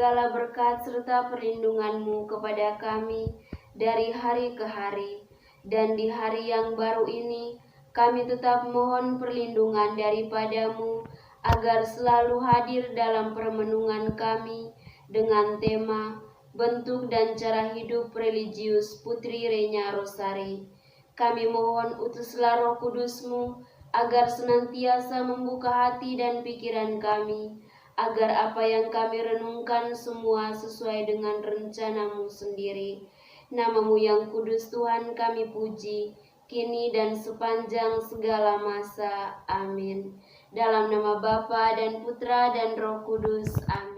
segala berkat serta perlindungan-Mu kepada kami dari hari ke hari. Dan di hari yang baru ini, kami tetap mohon perlindungan daripada-Mu, agar selalu hadir dalam permenungan kami dengan tema bentuk dan cara hidup religius Putri Renya Rosari. Kami mohon utuslah Roh Kudus-Mu agar senantiasa membuka hati dan pikiran kami, agar apa yang kami renungkan semua sesuai dengan rencana-Mu sendiri. Nama-Mu yang kudus Tuhan kami puji, kini dan sepanjang segala masa. Amin. Dalam nama Bapa dan Putra dan Roh Kudus. Amin.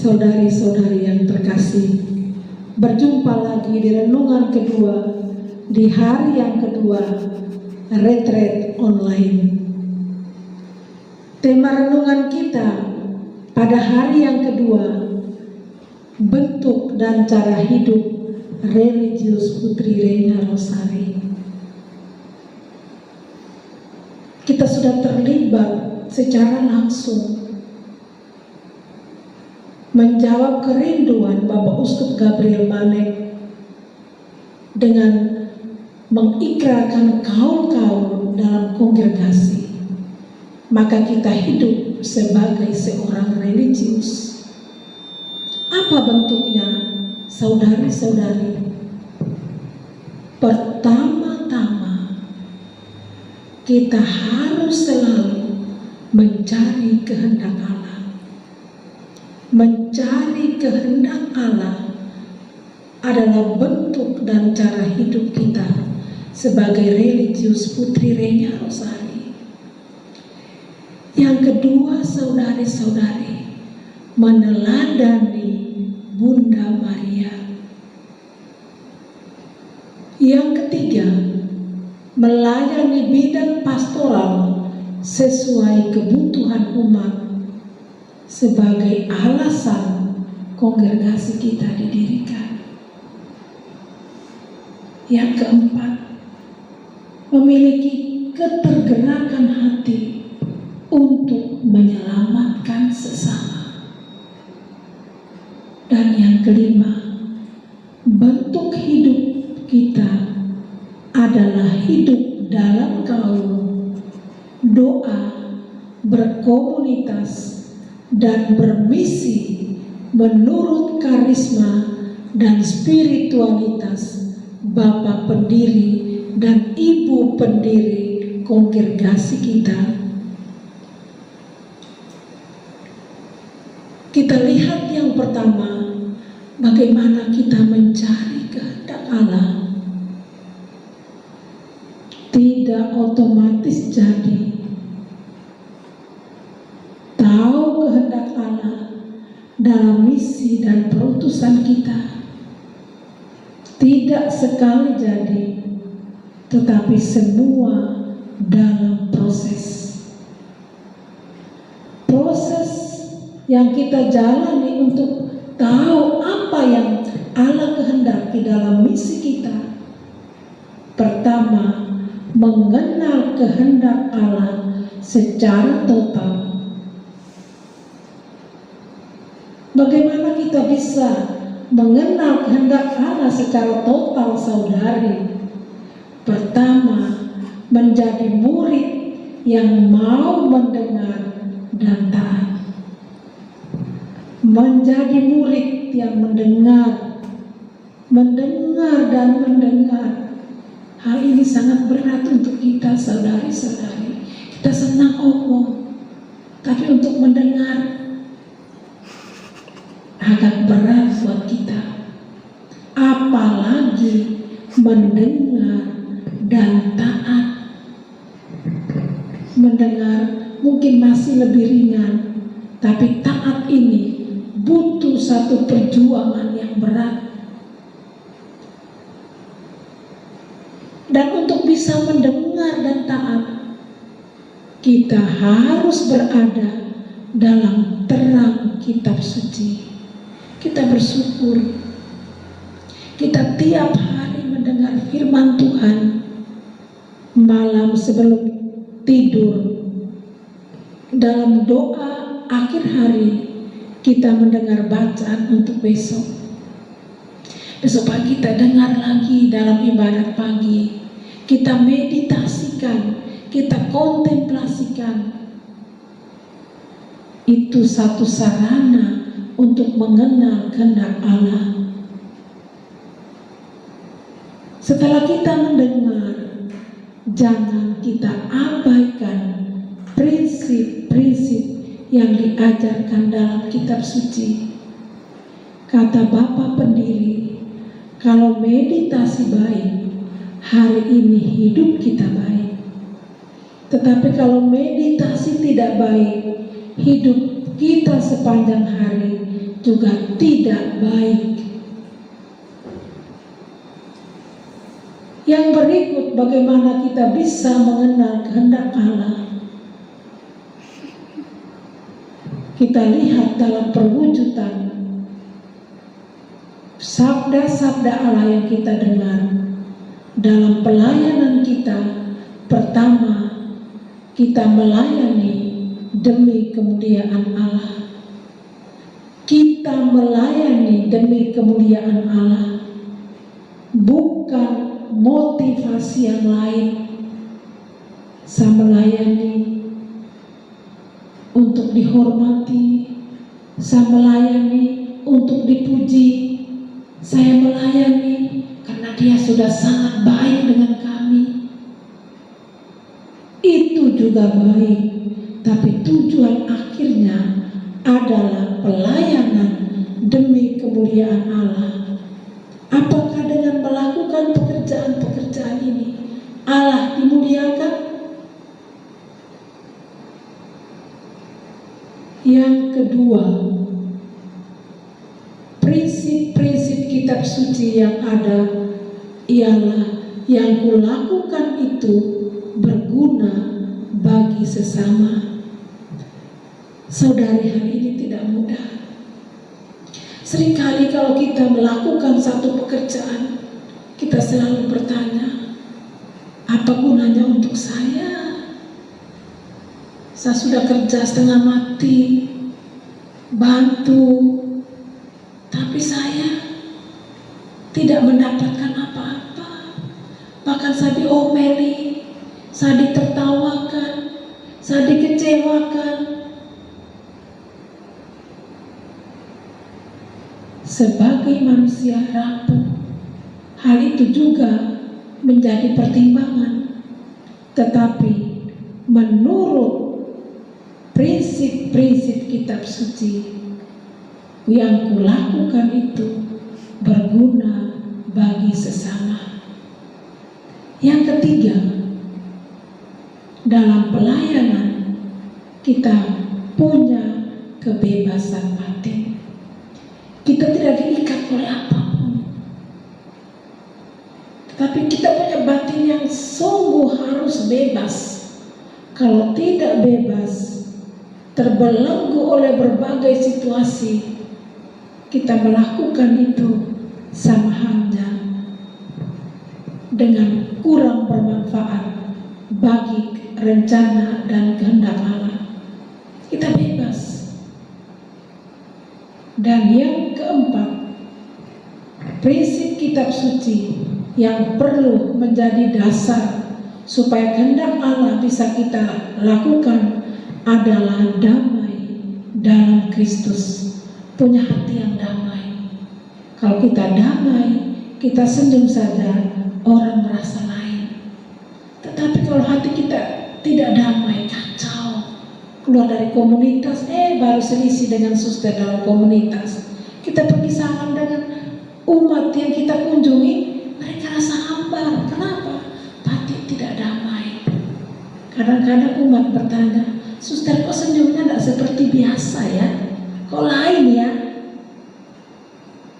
Saudari-saudari yang terkasih, berjumpa lagi di renungan kedua, di hari yang kedua, retret online. Tema renungan kita pada hari yang kedua, bentuk dan cara hidup religius Putri Renya Rosari. Kita sudah terlibat secara langsung menjawab kerinduan Bapak Uskup Gabriel Manek dengan mengikrarkan kaul-kaul dalam kongregasi. Maka kita hidup sebagai seorang religius. Apa bentuknya, saudari-saudari? Pertama-tama, kita harus selalu mencari kehendak Allah. Mencari kehendak Allah adalah bentuk dan cara hidup kita sebagai religius Putri Renya Rosari. Yang kedua, saudari-saudari, meneladani Bunda Maria. Yang ketiga, melayani bidang pastoral sesuai kebutuhan umat sebagai alasan kongregasi kita didirikan. Yang keempat, memiliki ketergerakan hati untuk menyelamatkan sesama. Dan yang kelima, bentuk hidup kita adalah hidup dalam kaul, doa, berkomunitas, dan bermisi menurut karisma dan spiritualitas Bapak pendiri dan Ibu pendiri kongregasi kita. Kita lihat yang pertama, bagaimana kita mencari kehendak Allah tidak otomatis jadi. Tahu kehendak Allah dalam misi dan perutusan kita tidak sekali jadi, tetapi semua dalam proses yang kita jalani untuk tahu apa yang Allah kehendaki dalam misi kita. Pertama, mengenal kehendak Allah secara total. Bagaimana kita bisa mengenal kehendak Allah secara total, saudari? Pertama, menjadi murid yang mau mendengar dan taat. Menjadi murid yang mendengar dan mendengar. Hal ini sangat berat untuk kita, saudari-saudari. Kita senang omong, tapi untuk mendengar agak berat buat kita. Apalagi mendengar dan taat. Mendengar mungkin masih lebih ringan, tapi taat ini butuh satu perjuangan yang berat. Dan untuk bisa mendengar dan taat, kita harus berada dalam terang kitab suci. Kita bersyukur, kita tiap hari mendengar firman Tuhan. Malam sebelum tidur, dalam doa akhir hari, kita mendengar bacaan untuk besok. Besok pagi kita dengar lagi dalam ibadat pagi. Kita meditasikan, kita kontemplasikan. Itu satu sarana untuk mengenal kehendak Allah. Setelah kita mendengar, jangan kita abaikan prinsip-prinsip yang diajarkan dalam kitab suci. Kata Bapa pendiri, kalau meditasi baik, hari ini hidup kita baik. Tetapi kalau meditasi tidak baik, hidup kita sepanjang hari juga tidak baik. Yang berikut, bagaimana kita bisa mengenal kehendak Allah. Kita lihat dalam perwujudan sabda-sabda Allah yang kita dengar dalam pelayanan kita. Pertama, kita melayani demi kemuliaan Allah. Kita melayani demi kemuliaan Allah, bukan motivasi yang lain. Saya melayani untuk dihormati, saya melayani untuk dipuji, saya melayani karena dia sudah sangat baik dengan kami. Itu juga baik, tapi tujuan akhirnya adalah pelayanan demi kemuliaan Allah. Apakah dengan melakukan pekerjaan-pekerjaan ini Allah dimuliakan? Yang kedua, prinsip-prinsip kitab suci yang ada ialah yang kulakukan itu berguna bagi sesama. Saudari, hal ini tidak mudah. Seringkali kalau kita melakukan satu pekerjaan, kita selalu bertanya, apa gunanya untuk saya? Saya sudah kerja setengah mati, bantu, tapi saya tidak mendapatkan apa-apa. Bahkan saya diomeli, saya ditertawakan, saya dikecewakan. Sebagai manusia rapuh, hal itu juga menjadi pertimbangan. Tetapi menurut prinsip-prinsip kitab suci, yang kulakukan itu berguna bagi sesama. Yang ketiga, dalam pelayanan kita punya kebebasan batin. Kita tidak diikat oleh apapun, tapi kita punya batin yang sungguh harus bebas. Kalau tidak bebas, terbelenggu oleh berbagai situasi, kita melakukan itu sama halnya dengan kurang bermanfaat bagi rencana dan kehendak Allah. Kita bebas. Dan yang keempat, prinsip kitab suci yang perlu menjadi dasar supaya kehendak Allah bisa kita lakukan adalah damai dalam Kristus. Punya hati yang damai. Kalau kita damai, kita senyum saja, orang merasa lain. Tetapi kalau hati kita tidak damai, kacau. Keluar dari komunitas, baru selisih dengan suster dalam komunitas. Kita pergi salam dengan umat yang kita kunjungi, mereka rasa hambar. Kenapa? Hati tidak damai. Kadang-kadang umat bertanya, suster kok senyumnya tidak seperti biasa ya? Kok lain ya?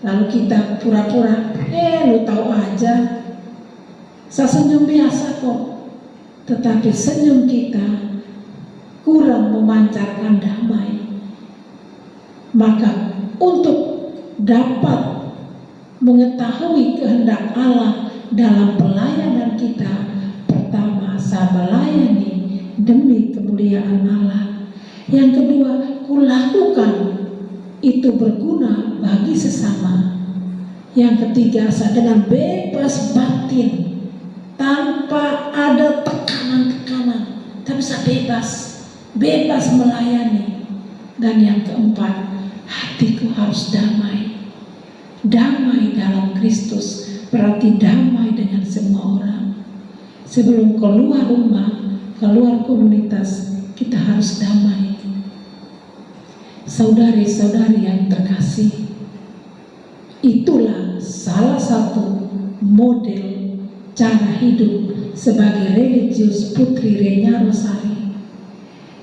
Lalu kita pura-pura, lu tahu aja, saya senyum biasa kok. Tetapi senyum kita kurang memancarkan damai. Maka untuk dapat mengetahui kehendak Allah dalam pelayanan kita, pertama, saya melayani demi kemuliaan Allah. Yang kedua, kulakukan itu berguna bagi sesama. Yang ketiga, saya dengan bebas batin, tanpa ada tekanan-tekanan, tapi saya bebas melayani. Dan yang keempat, hatiku harus damai. Damai dalam Kristus berarti damai dengan semua orang. Sebelum keluar rumah, keluar komunitas, kita harus damai. Saudari-saudari yang terkasih, itulah salah satu model cara hidup sebagai religius Putri Renya Rosari.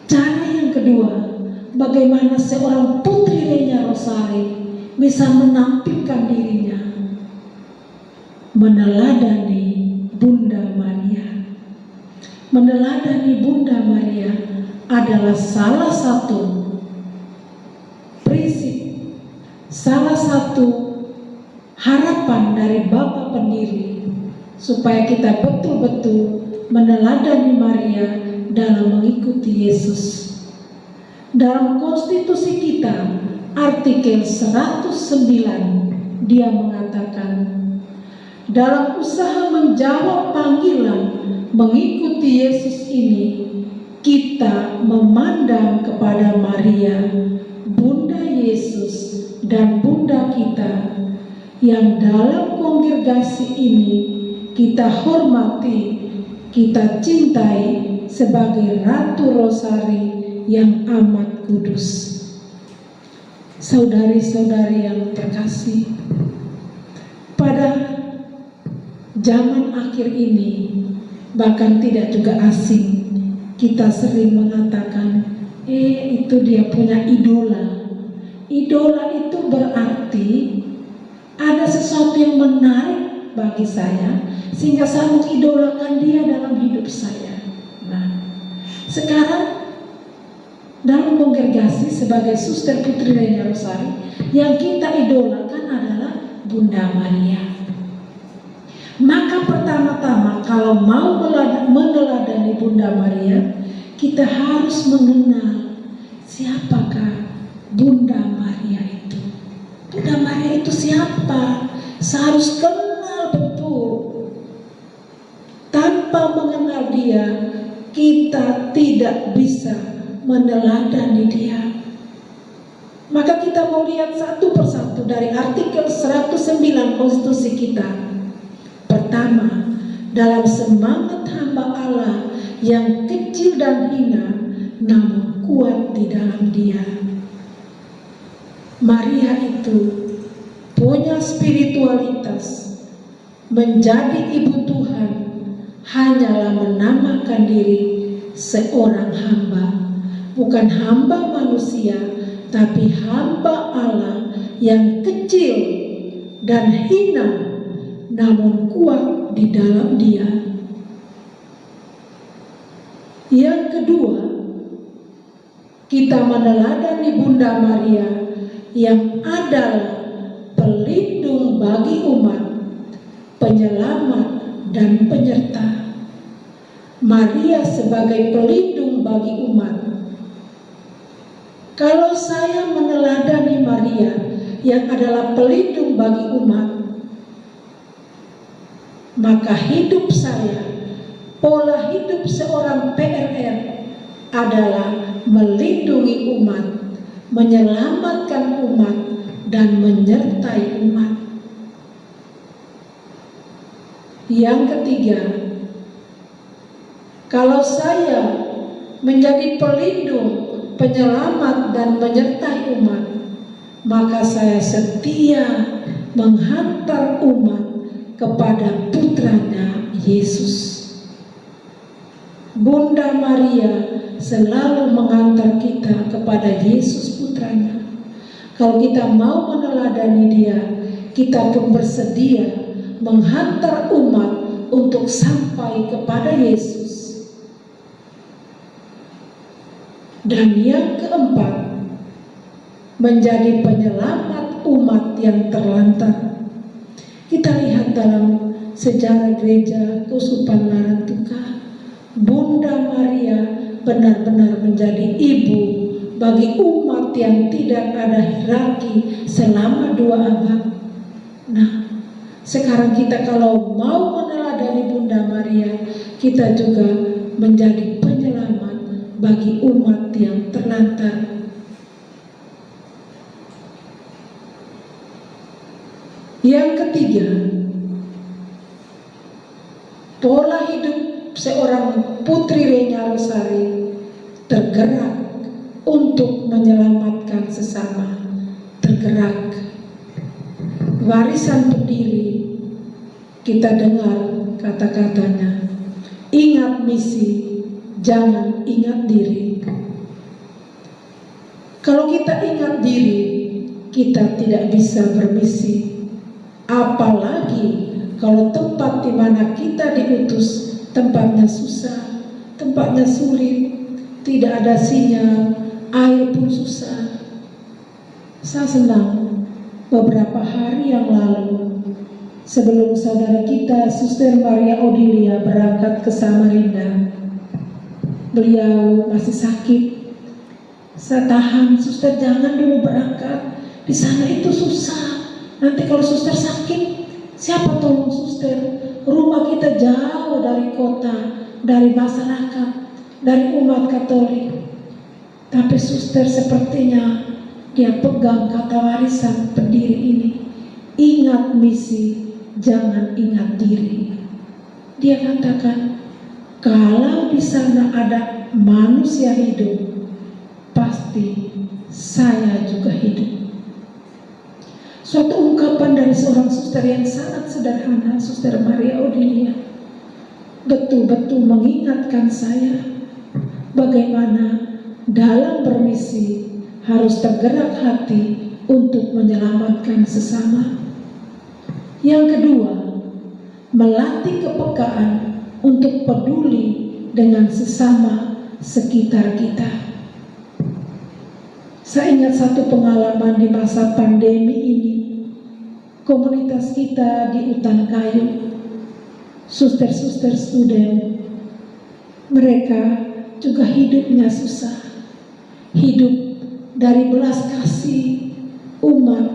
Cara yang kedua, bagaimana seorang Putri Renya Rosari bisa menampilkan dirinya meneladani Bunda Maria. Meneladani Bunda Maria adalah salah satu prinsip, salah satu harapan dari Bapa Pendiri supaya kita betul-betul meneladani Maria dalam mengikuti Yesus. Dalam konstitusi kita, artikel 109, dia mengatakan, dalam usaha menjawab panggilan mengikuti Yesus ini, kita memandang kepada Maria, Bunda Yesus dan Bunda kita, yang dalam kongregasi ini kita hormati, kita cintai sebagai Ratu Rosari yang amat kudus. Saudari-saudari yang terkasih, pada zaman akhir ini, bahkan tidak juga asing, kita sering mengatakan, itu dia punya idola. Idola itu berarti ada sesuatu yang menarik bagi saya, sehingga saya mengidolakan dia dalam hidup saya. Nah, sekarang dalam kongregasi sebagai suster Putri Renya Rosari, yang kita idolakan adalah Bunda Maria. Maka pertama-tama kalau mau meneladani Bunda Maria, kita harus mengenal siapakah Bunda Maria itu. Bunda Maria itu siapa? Saya harus kenal betul. Tanpa mengenal dia, kita tidak bisa meneladani dia. Maka kita mau lihat satu persatu dari artikel 109 konstitusi kita. Pertama, dalam semangat hamba Allah yang kecil dan hina, namun kuat di dalam dia. Maria itu punya spiritualitas, menjadi ibu Tuhan hanyalah menamakan diri seorang hamba, bukan hamba manusia, tapi hamba Allah yang kecil dan hina, namun kuat di dalam Dia. Yang kedua, kita meneladani Bunda Maria yang adalah pelindung bagi umat, penyelamat dan penyerta. Maria sebagai pelindung bagi umat. Kalau saya meneladani Maria yang adalah pelindung bagi umat, maka hidup saya, pola hidup seorang PRR adalah melindungi umat, menyelamatkan umat, dan menyertai umat. Yang ketiga, kalau saya menjadi pelindung, penyelamat, dan menyertai umat, maka saya setia menghantar umat kepada putranya Yesus. Bunda Maria selalu mengantar kita kepada Yesus putranya. Kalau kita mau meneladani Dia, kita pun bersedia menghantar umat untuk sampai kepada Yesus. Dan yang keempat, menjadi penyelamat umat yang terlantar. Kita lihat dalam sejarah gereja Keuskupan Larantuka, Bunda Maria benar-benar menjadi ibu bagi umat yang tidak ada hierarki selama 2 abad. Nah, sekarang kita kalau mau meneladani Bunda Maria, kita juga menjadi penyelamat bagi umat yang terlantar. Yang ketiga, pola hidup seorang Putri Renya Rosari tergerak untuk menyelamatkan sesama, tergerak. Warisan pendiri, kita dengar kata-katanya, ingat misi, jangan ingat diri. Kalau kita ingat diri, kita tidak bisa bermisi. Apalagi kalau tempat di mana kita diutus tempatnya susah, tempatnya sulit, tidak ada sinyal, air pun susah. Saya senang beberapa hari yang lalu sebelum saudara kita Suster Maria Odilia berangkat ke Samarinda, beliau masih sakit. Saya tahan, suster jangan dulu berangkat, di sana itu susah. Nanti kalau suster sakit, siapa tolong suster? Rumah kita jauh dari kota, dari masyarakat, dari umat Katolik. Tapi suster sepertinya dia pegang kata warisan pendiri ini. Ingat misi, jangan ingat diri. Dia katakan, kalau di sana ada manusia hidup, pasti saya juga hidup. Suatu ungkapan dari seorang suster yang sangat sederhana, Suster Maria Odilia, betul-betul mengingatkan saya bagaimana dalam bermisi harus tergerak hati untuk menyelamatkan sesama. Yang kedua, melatih kepekaan untuk peduli dengan sesama sekitar kita. Saya ingat satu pengalaman di masa pandemi ini. Komunitas kita di Hutan Kayu, suster-suster student, mereka juga hidupnya susah. Hidup dari belas kasih umat,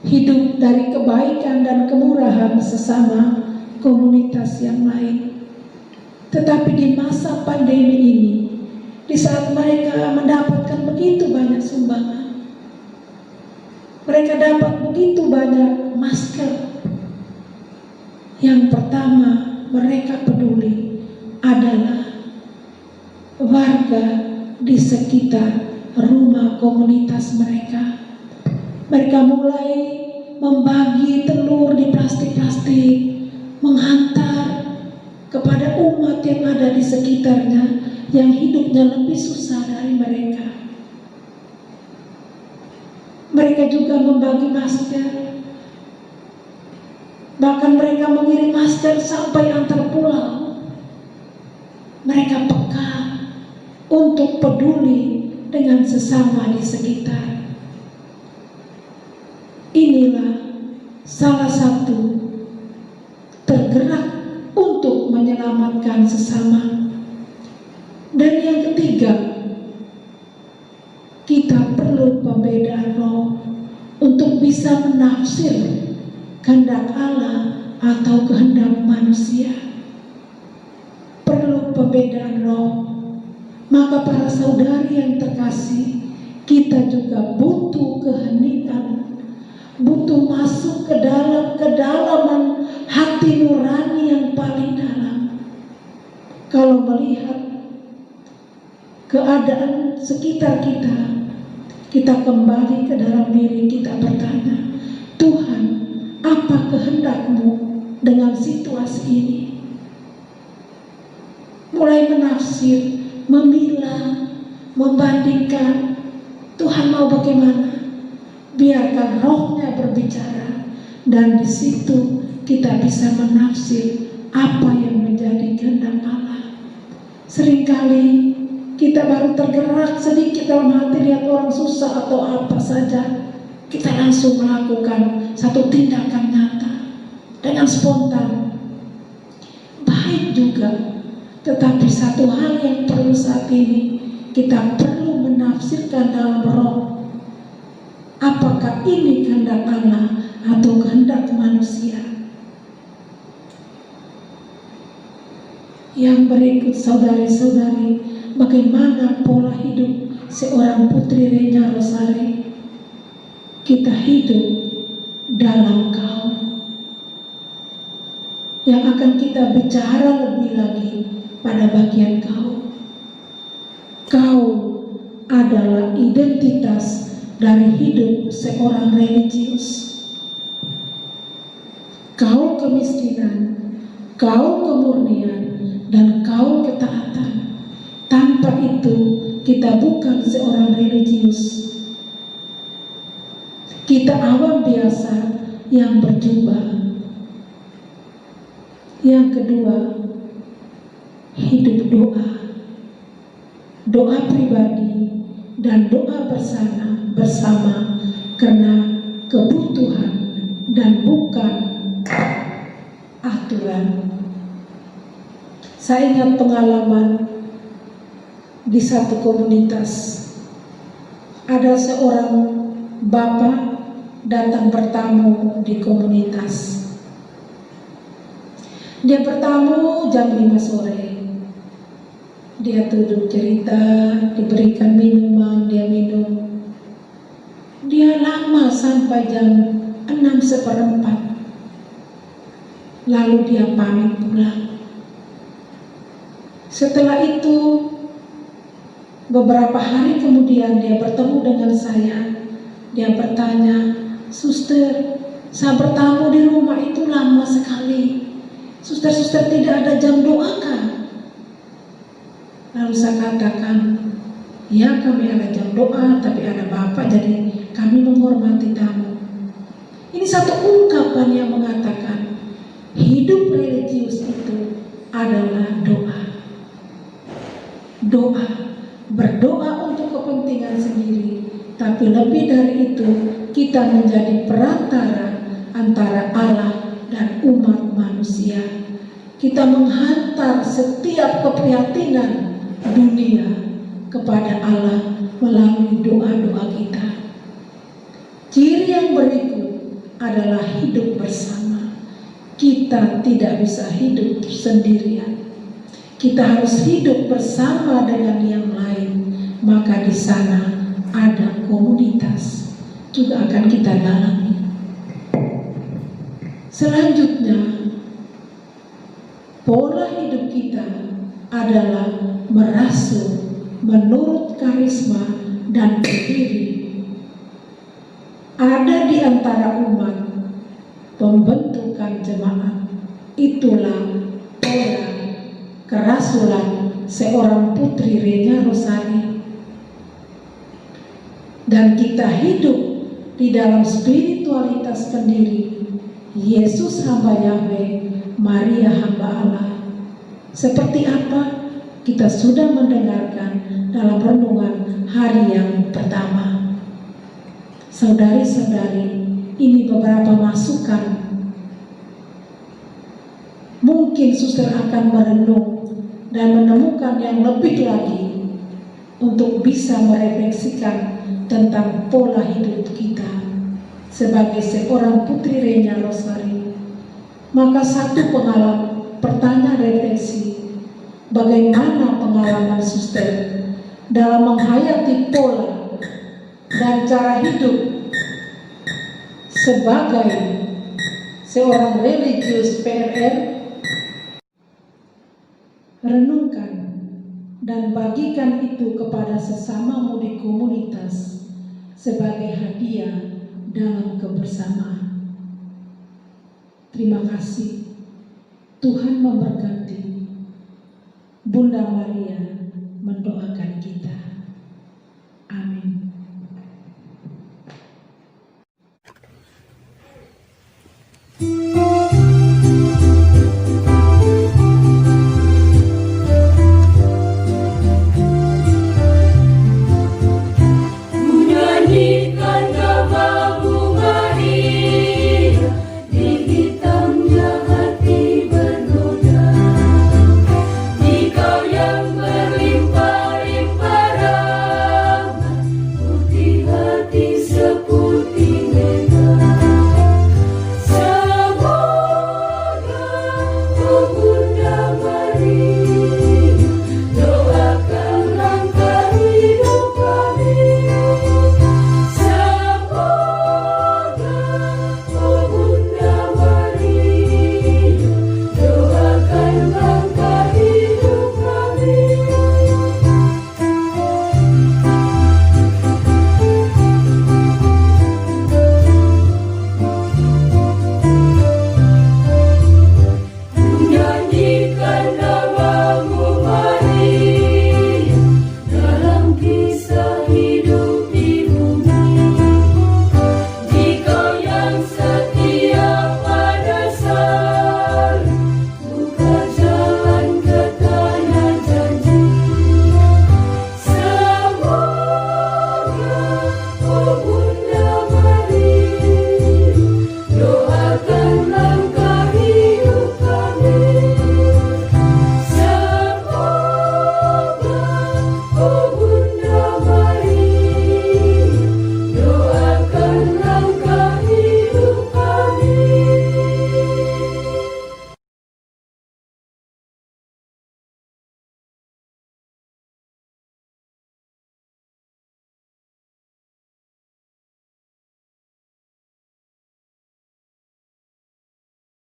hidup dari kebaikan dan kemurahan sesama komunitas yang lain. Tetapi di masa pandemi ini, di saat mereka mendapatkan begitu banyak sumbangan, mereka dapat begitu banyak masker, yang pertama mereka peduli adalah warga di sekitar rumah komunitas mereka. Mereka mulai membagi telur di plastik-plastik, yang ada di sekitarnya yang hidupnya lebih susah dari mereka. Mereka juga membagi masker. Bahkan mereka mengirim masker sampai antar pulau. Mereka peka untuk peduli dengan sesama di sekitar. Inilah salah satu tergerak untuk menyelamatkan sesama. Dan yang ketiga, kita perlu pembedaan roh untuk bisa menafsir kehendak Allah atau kehendak manusia. Perlu pembedaan roh. Maka para saudari yang terkasih, kita juga butuh keheningan, butuh masuk ke dalam kedalaman hati nurani yang paling dalam. Kalau melihat keadaan sekitar kita, kita kembali ke dalam diri kita bertanya, Tuhan, apa kehendak-Mu dengan situasi ini? Mulai menafsir, memilah, membandingkan, Tuhan mau bagaimana? Biarkan rohnya berbicara, dan di situ kita bisa menafsir apa yang menjadi kehendak Allah. Seringkali kita baru tergerak sedikit dalam hati lihat orang susah atau apa saja, kita langsung melakukan satu tindakan nyata dengan spontan. Baik juga, tetapi satu hal yang perlu saat ini, kita perlu menafsirkan dalam roh. Apakah ini kehendak Allah atau kehendak manusia? Yang berikut saudari-saudari, bagaimana pola hidup seorang Putri Renya Rosari? Kita hidup dalam Kau. Yang akan kita bicara lebih lagi pada bagian Kau. Kau adalah identitas dari hidup seorang religius. Kau kemiskinan, Kau kemurnian, dan Kau ketaatan. Tanpa itu kita bukan seorang religius. Kita awam biasa yang berjubah. Yang kedua, hidup doa. Doa pribadi dan doa bersama karena kebutuhan dan bukan aturan. Saya ingat pengalaman di satu komunitas. Ada seorang bapak datang bertamu di komunitas. Dia bertamu jam 5 sore. Dia duduk cerita, diberikan minuman, dia minum. Dia lama sampai jam 6:15. Lalu dia pamit pulang. Setelah itu, beberapa hari kemudian dia bertemu dengan saya. Dia bertanya, Suster, saya bertamu di rumah itu lama sekali. Suster-suster tidak ada jam doa kah? Lalu saya katakan, ya kami ada jam doa, tapi ada Bapak, jadi kami menghormati tamu. Ini satu ungkapan yang mengatakan, hidup religius itu adalah doa. Doa, berdoa untuk kepentingan sendiri, tapi lebih dari itu, kita menjadi perantara antara Allah dan umat manusia. Kita menghantar setiap keprihatinan dunia kepada Allah melalui doa-doa kita. Ciri yang berikut adalah hidup bersama. Kita tidak bisa hidup sendirian. Kita harus hidup bersama dengan yang lain. Maka di sana ada komunitas juga akan kita dalami. Selanjutnya, pola hidup kita adalah merasuk menurut karisma dan berdiri. Ada di antara umat pembentukan jemaat. Itulah pola kerasukan asulan seorang putri Renya Rosari. Dan kita hidup di dalam spiritualitas pendiri Yesus hamba Yahweh, Maria hamba Allah. Seperti apa kita sudah mendengarkan dalam renungan hari yang pertama. Saudari-saudari, ini beberapa masukan. Mungkin suster akan merenung dan menemukan yang lebih lagi untuk bisa merefleksikan tentang pola hidup kita sebagai seorang putri Renya Rosari. Maka satu pertanyaan refleksi, bagaimana pengalaman suster dalam menghayati pola dan cara hidup sebagai seorang religius PRR? Renungkan dan bagikan itu kepada sesamamu di komunitas sebagai hadiah dalam kebersamaan. Terima kasih. Tuhan memberkati. Bunda Maria mendoakan kita.